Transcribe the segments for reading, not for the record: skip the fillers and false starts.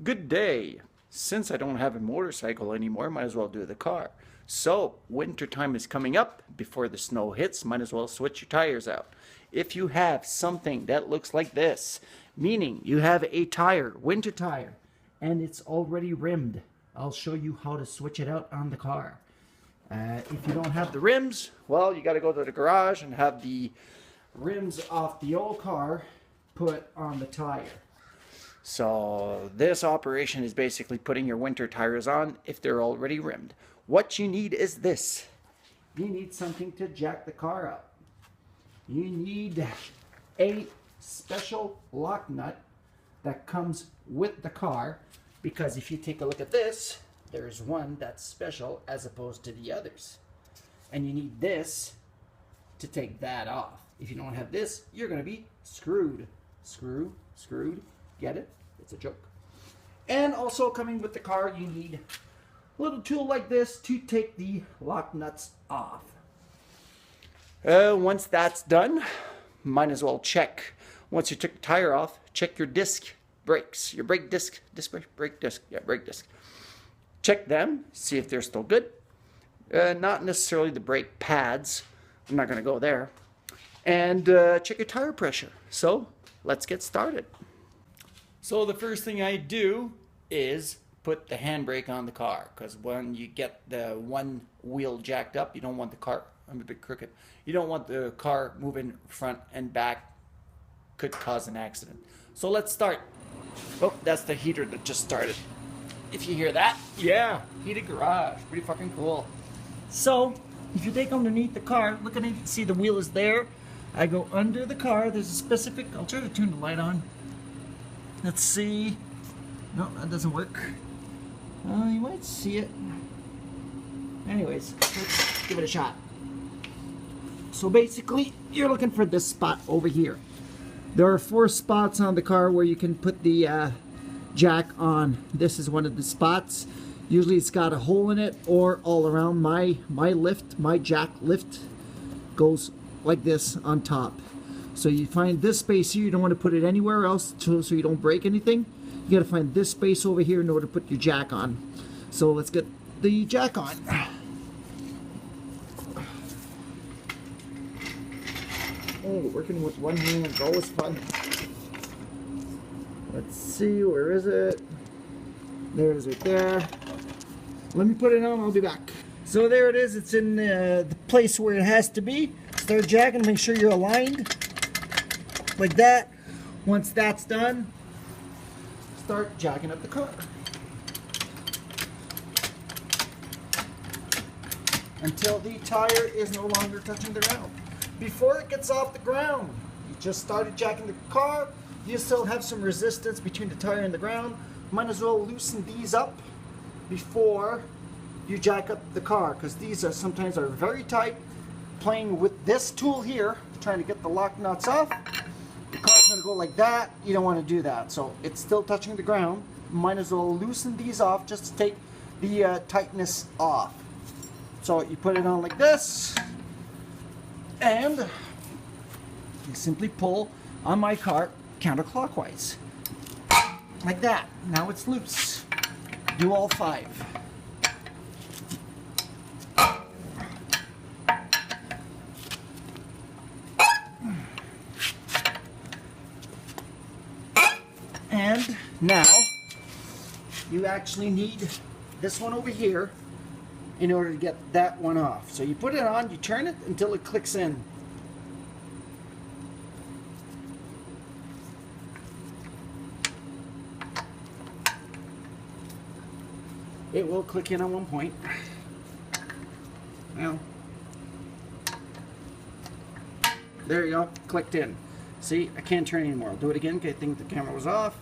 Good day. Since I don't have a motorcycle anymore, might as well do the car. So, winter time is coming up. Before the snow hits, might as well switch your tires out. If you have something that looks like this, meaning you have a tire, winter tire, and it's already rimmed, I'll show you how to switch it out on the car. If you don't have the rims, well, you got to go to the garage and have the rims off the old car put on the tire. So this operation is basically putting your winter tires on if they're already rimmed. What you need is this. You need something to jack the car up. You need a special lock nut that comes with the car, because if you take a look at this, there's one that's special as opposed to the others. And you need this to take that off. If you don't have this, you're going to be screwed. Screwed. Get it? It's a joke. And also coming with the car, you need a little tool like this to take the lock nuts off. Once that's done, might as well check. Once you took the tire off, check your disc brakes. Your brake disc, brake disc. Check them, see if they're still good. Not necessarily the brake pads. I'm not going to go there. And check your tire pressure. So let's get started. So the first thing I do is put the handbrake on the car, because when you get the one wheel jacked up, you don't want the car, I'm a bit crooked, you don't want the car moving front and back, could cause an accident. So let's start. Oh, that's the heater that just started. If you hear that, yeah, heated garage, pretty fucking cool. So if you take underneath the car, look at it, see the wheel is there. I go under the car, there's a specific, I'll try to turn the light on. Let's see. No, that doesn't work. You might see it. Anyways, let's give it a shot. So basically, you're looking for this spot over here. There are 4 spots on the car where you can put the jack on. This is one of the spots. Usually it's got a hole in it, or all around. My jack lift goes like this on top. So you find this space here, you don't want to put it anywhere else so you don't break anything. You got to find this space over here in order to put your jack on. So let's get the jack on. Oh, working with one hand is always fun. Let's see, where is it? There it is right there. Let me put it on, I'll be back. So there it is, it's in the place where it has to be. Start jacking, make sure you're aligned. Like that. Once that's done, start jacking up the car until the tire is no longer touching the ground. Before it gets off the ground, you just started jacking the car, you still have some resistance between the tire and the ground. Might as well loosen these up before you jack up the car, because these are sometimes very tight. Playing with this tool here, trying to get the lock nuts off, the car's going to go like that. You don't want to do that. So it's still touching the ground. Might as well loosen these off just to take the tightness off. So you put it on like this, and you simply pull on my car counterclockwise. Like that. Now it's loose. Do all 5. And now you actually need this one over here in order to get that one off. So you put it on, you turn it until it clicks in. It will click in at one point. Now, there you go, clicked in. See, I can't turn anymore. I'll do it again because I think the camera was off.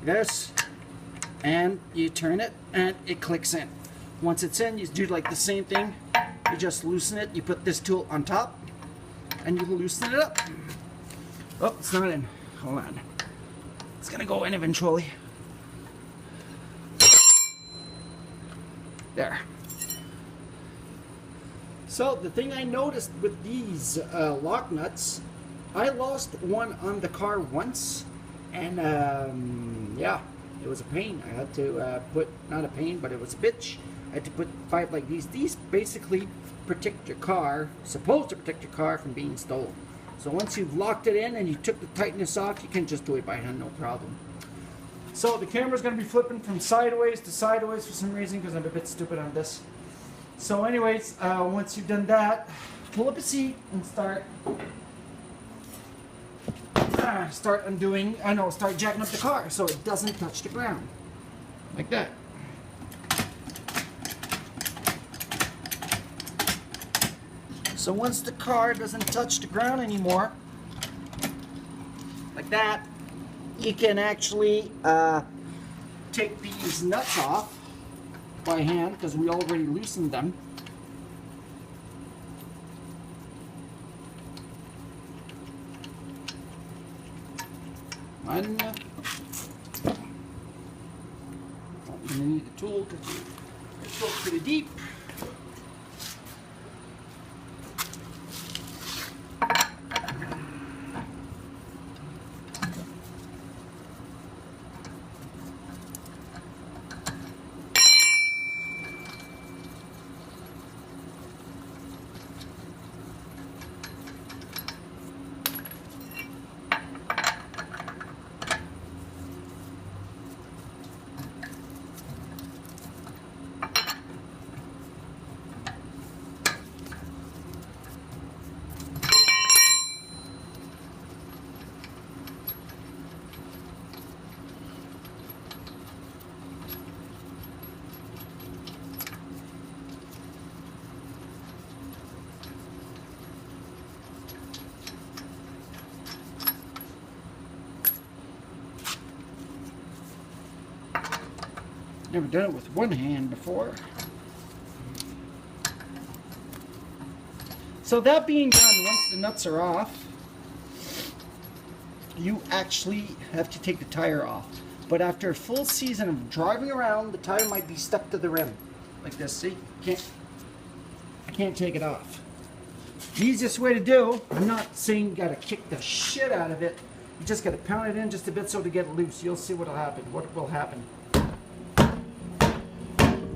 This, and you turn it, and it clicks in. Once it's in, you do like the same thing. You just loosen it. You put this tool on top, and you loosen it up. Oh, it's not in. Hold on. It's gonna go in eventually. There. So the thing I noticed with these lock nuts, I lost one on the car once, and yeah, It was a pain. I had to put, not a pain, but it was a bitch. I had to put 5 like these. These basically protect your car, supposed to protect your car from being stolen. So once you've locked it in and you took the tightness off, you can just do it by hand, no problem. So the camera's going to be flipping from sideways to sideways for some reason because I'm a bit stupid on this. So anyways, once you've done that, pull up a seat and start undoing, start jacking up the car so it doesn't touch the ground. Like that. So once the car doesn't touch the ground anymore, like that, you can actually take these nuts off by hand because we already loosened them. I'm gonna need a tool because it goes pretty deep. Never done it with one hand before. So that being done, once the nuts are off, you actually have to take the tire off. But after a full season of driving around, the tire might be stuck to the rim. Like this, see? I can't take it off. The easiest way to do, I'm not saying you gotta kick the shit out of it. You just gotta pound it in just a bit so to get it loose. You'll see what'll happen. What will happen.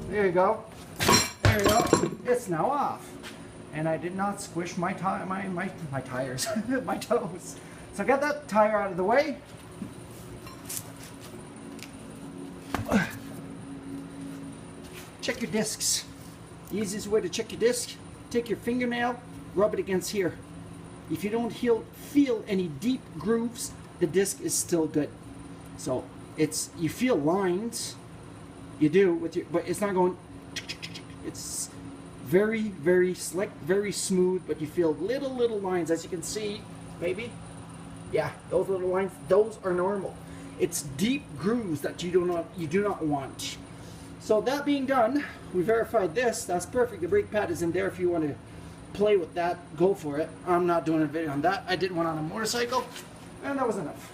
There you go. There you go. It's now off. And I did not squish my tires, my toes. So I got that tire out of the way. Check your discs. The easiest way to check your disc, take your fingernail, rub it against here. If you don't feel any deep grooves, the disc is still good. So you feel lines. You do with your, but it's not going. It's very, very slick, very smooth, but you feel little lines, as you can see, maybe. Yeah, those little lines, those are normal. It's deep grooves that you do not want. So that being done, we verified this. That's perfect. The brake pad is in there. If you want to play with that, go for it. I'm not doing a video on that. I did one on a motorcycle, and that was enough.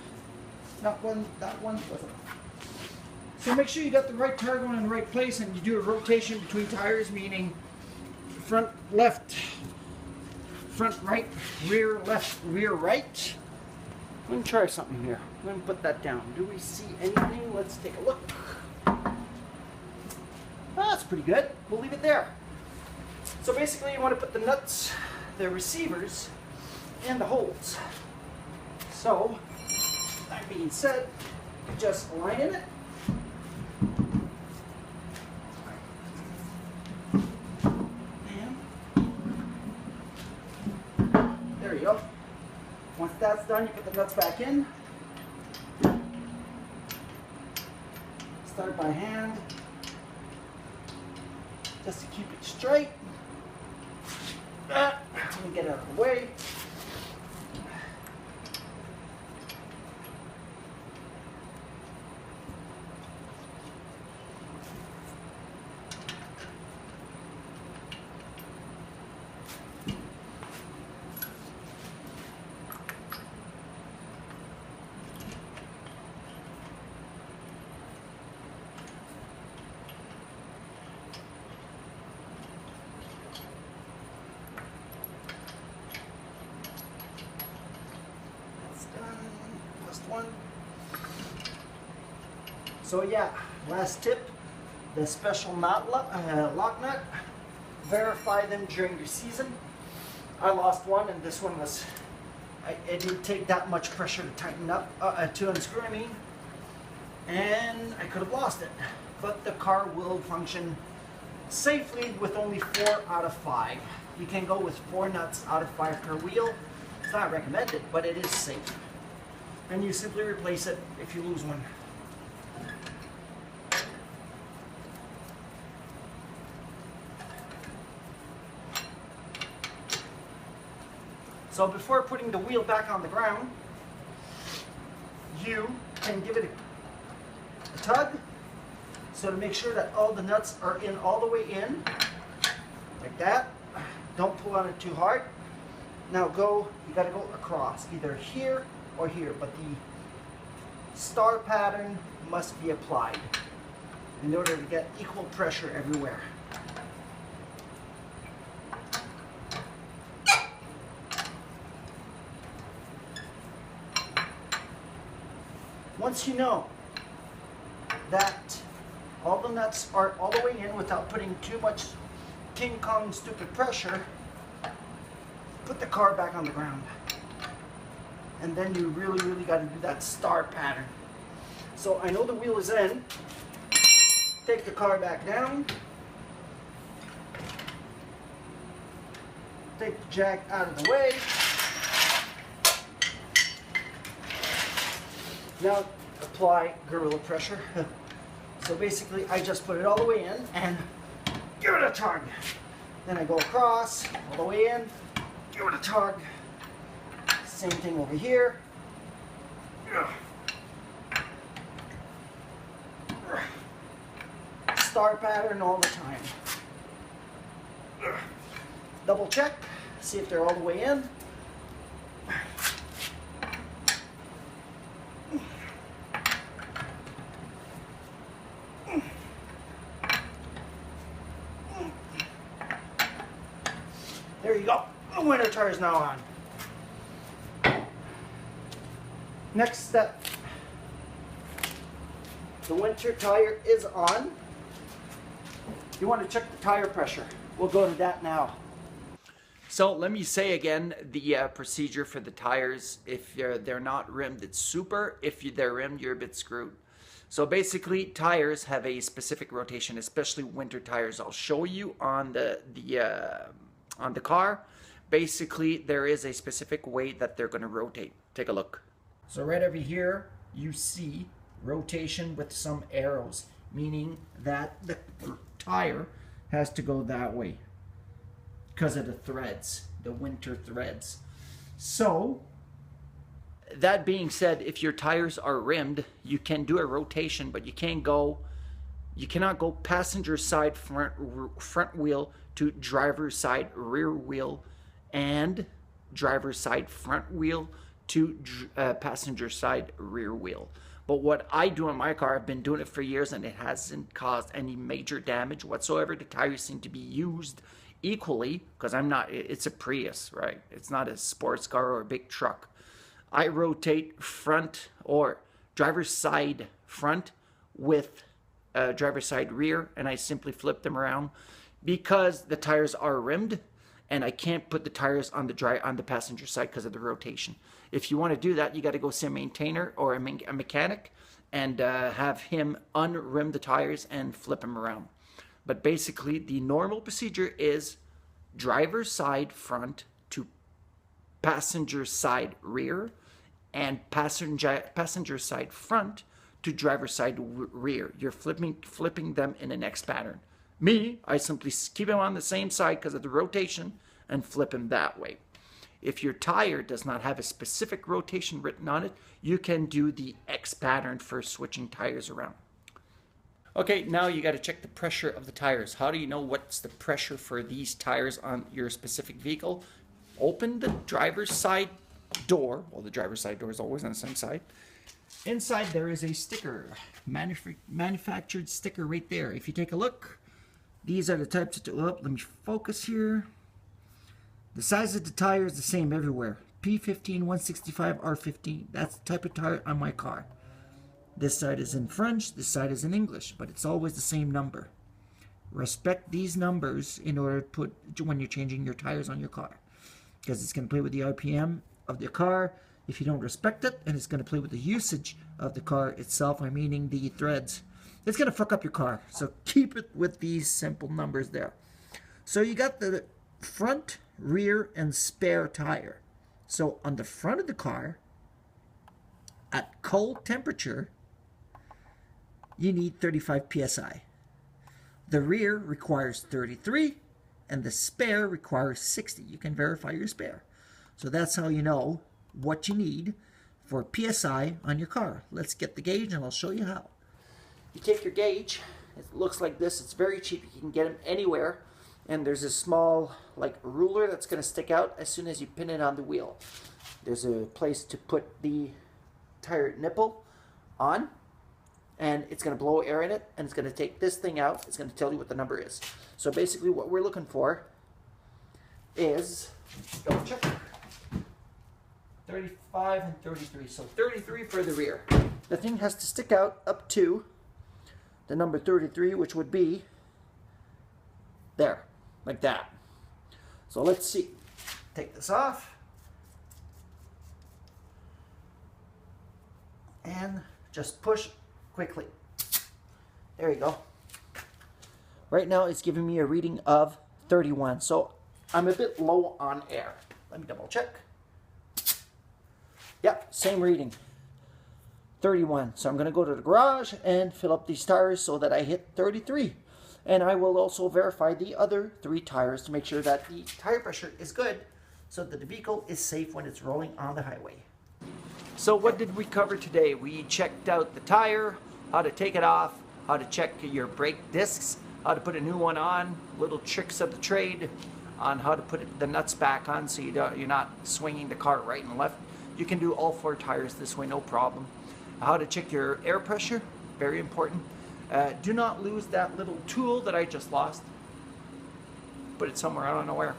That one was enough. So make sure you got the right tire going in the right place, and you do a rotation between tires, meaning front left, front right, rear left, rear right. Let me try something here. Let me put that down. Do we see anything? Let's take a look. That's pretty good. We'll leave it there. So basically you want to put the nuts, the receivers, and the holes. So, that being said, you just align in it. There you go. Once that's done, you put the nuts back in. Start by hand, just to keep it straight. Until we get out of the way. So yeah, last tip, the special lock nut, verify them during your season. I lost one, and this one was, it didn't take that much pressure to tighten up, to unscrew, I mean, and I could have lost it. But the car will function safely with only 4 out of 5. You can go with 4 nuts out of 5 per wheel. It's not recommended, but it is safe. And you simply replace it if you lose one. So before putting the wheel back on the ground, you can give it a tug, so to make sure that all the nuts are in all the way in, like that. Don't pull on it too hard. Now you gotta go across, either here or here, but the star pattern must be applied in order to get equal pressure everywhere. Once you know that all the nuts are all the way in without putting too much King Kong stupid pressure, put the car back on the ground. And then you really got to do that star pattern. So I know the wheel is in. Take the car back down. Take the jack out of the way. Now apply gorilla pressure. So basically I just put it all the way in and give it a tug. Then I go across, all the way in, give it a tug. Same thing over here. Star pattern all the time. Double check, see if they're all the way in. There you go. The winter tire is now on. Next step. The winter tire is on. You want to check the tire pressure. We'll go to that now. So let me say again the procedure for the tires. If they're not rimmed, it's super. If they're rimmed, you're a bit screwed. So basically, tires have a specific rotation, especially winter tires. I'll show you on the car. Basically, there is a specific way that they're going to rotate. Take a look. So right over here, you see rotation with some arrows, meaning that the tire has to go that way because of the threads, the winter threads. So that being said, if your tires are rimmed, you can do a rotation, but you cannot go passenger side front wheel to driver's side rear wheel, and driver's side front wheel to passenger side rear wheel. But what I do in my car, I've been doing it for years, and it hasn't caused any major damage whatsoever. The tires seem to be used equally, because it's a Prius, right? It's not a sports car or a big truck. I rotate front or driver's side front with driver's side rear, and I simply flip them around because the tires are rimmed, and I can't put the tires on the passenger side because of the rotation. If you want to do that, you got to go see a maintainer or a mechanic and have him unrim the tires and flip them around. But basically, the normal procedure is driver's side front to passenger side rear, and passenger side front to driver's side rear. You're flipping them in the next pattern. Me, I simply keep them on the same side because of the rotation and flip them that way. If your tire does not have a specific rotation written on it, you can do the X pattern for switching tires around. Okay, now you got to check the pressure of the tires. How do you know what's the pressure for these tires on your specific vehicle? Open the driver's side door. Well, the driver's side door is always on the same side. Inside there is a sticker, manufactured sticker right there. If you take a look, these are the types of, let me focus here. The size of the tire is the same everywhere. P15, 165, R15. That's the type of tire on my car. This side is in French, this side is in English, but it's always the same number. Respect these numbers in order to put when you're changing your tires on your car, because it's going to play with the RPM of the car if you don't respect it, and it's going to play with the usage of the car itself, I meaning the threads. It's going to fuck up your car, so keep it with these simple numbers there. So you got the front, rear, and spare tire. So on the front of the car, at cold temperature, you need 35 psi. The rear requires 33, and the spare requires 60. You can verify your spare. So that's how you know what you need for psi on your car. Let's get the gauge, and I'll show you how. You take your gauge. It looks like this. It's very cheap. You can get them anywhere. And there's a small like ruler that's going to stick out as soon as you pin it on the wheel. There's a place to put the tire nipple on, and it's going to blow air in it, and it's going to take this thing out. It's going to tell you what the number is. So basically what we're looking for is, double check, 35 and 33. So 33 for the rear. The thing has to stick out up to the number 33, which would be there, like that. So let's see. Take this off. And just push quickly. There you go. Right now it's giving me a reading of 31. So I'm a bit low on air. Let me double check. Yep, same reading. 31. So I'm going to go to the garage and fill up these tires so that I hit 33. And I will also verify the other 3 tires to make sure that the tire pressure is good so that the vehicle is safe when it's rolling on the highway. So what did we cover today? We checked out the tire, how to take it off, how to check your brake discs, how to put a new one on, little tricks of the trade on how to put the nuts back on so you're not swinging the car right and left. You can do all 4 tires this way, no problem. How to check your air pressure, very important. Do not lose that little tool that I just lost. Put it somewhere, I don't know where.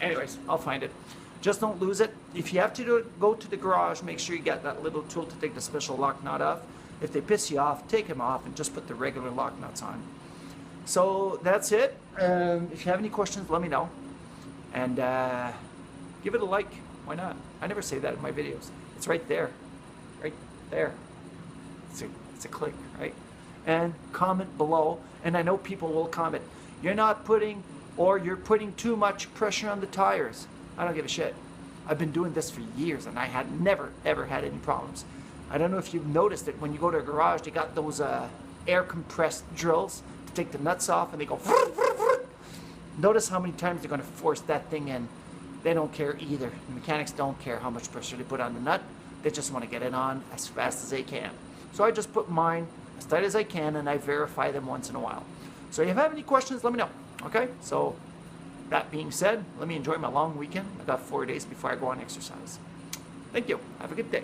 Anyways, I'll find it. Just don't lose it. If you have to do it, go to the garage, make sure you get that little tool to take the special lock nut off. If they piss you off, take them off and just put the regular lock nuts on. So that's it. If you have any questions, let me know. And give it a like. Why not? I never say that in my videos. It's right there. Right there. It's a click, right? And comment below. And I know people will comment, you're not putting, or you're putting too much pressure on the tires. I don't give a shit. I've been doing this for years and I had never ever had any problems. I don't know if you've noticed it, when you go to a garage, they got those air compressed drills to take the nuts off, and they go notice how many times they're going to force that thing in. They don't care either. The mechanics don't care how much pressure they put on the nut. They just want to get it on as fast as they can. So I just put mine as tight as I can, and I verify them once in a while. So if you have any questions, let me know. Okay? So that being said, let me enjoy my long weekend. I got 4 days before I go on exercise. Thank you. Have a good day.